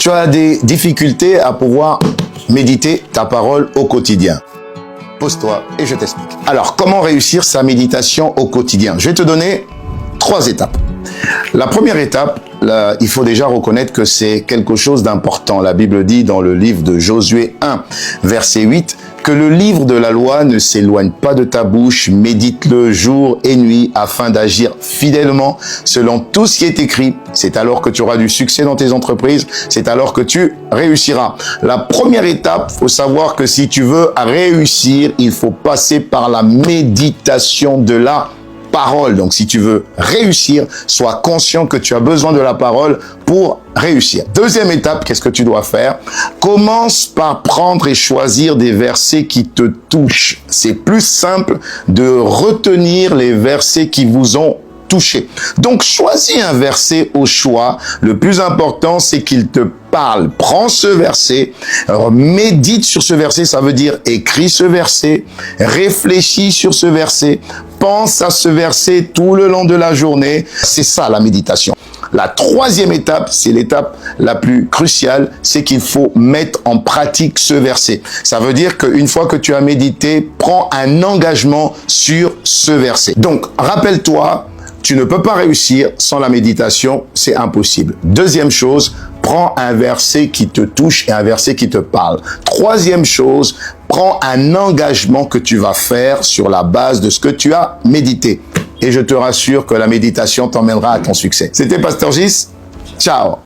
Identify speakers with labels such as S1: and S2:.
S1: Tu as des difficultés à pouvoir méditer ta parole au quotidien. Pose-toi et je t'explique. Alors, comment réussir sa méditation au quotidien? Je vais te donner 3 étapes. La première étape, là, il faut déjà reconnaître que c'est quelque chose d'important. La Bible dit dans le livre de Josué 1, verset 8, que le livre de la loi ne s'éloigne pas de ta bouche, médite-le jour et nuit afin d'agir fidèlement selon tout ce qui est écrit. C'est alors que tu auras du succès dans tes entreprises, c'est alors que tu réussiras. La première étape, faut savoir que si tu veux réussir, il faut passer par la méditation de la parole. Donc, si tu veux réussir, sois conscient que tu as besoin de la parole pour réussir. Deuxième étape, qu'est-ce que tu dois faire? Commence par prendre et choisir des versets qui te touchent. C'est plus simple de retenir les versets qui vous ont touché. Donc, choisis un verset au choix. Le plus important, c'est qu'il te parle. Prends ce verset, médite sur ce verset, ça veut dire écris ce verset, réfléchis sur ce verset, pense à ce verset tout le long de la journée. C'est ça la méditation. La troisième étape, c'est l'étape la plus cruciale, c'est qu'il faut mettre en pratique ce verset. Ça veut dire qu'une fois que tu as médité, prends un engagement sur ce verset. Donc, rappelle-toi, tu ne peux pas réussir sans la méditation, c'est impossible. Deuxième chose, prends un verset qui te touche et un verset qui te parle. Troisième chose, prends un engagement que tu vas faire sur la base de ce que tu as médité. Et je te rassure que la méditation t'emmènera à ton succès. C'était Pasteur Gis. Ciao.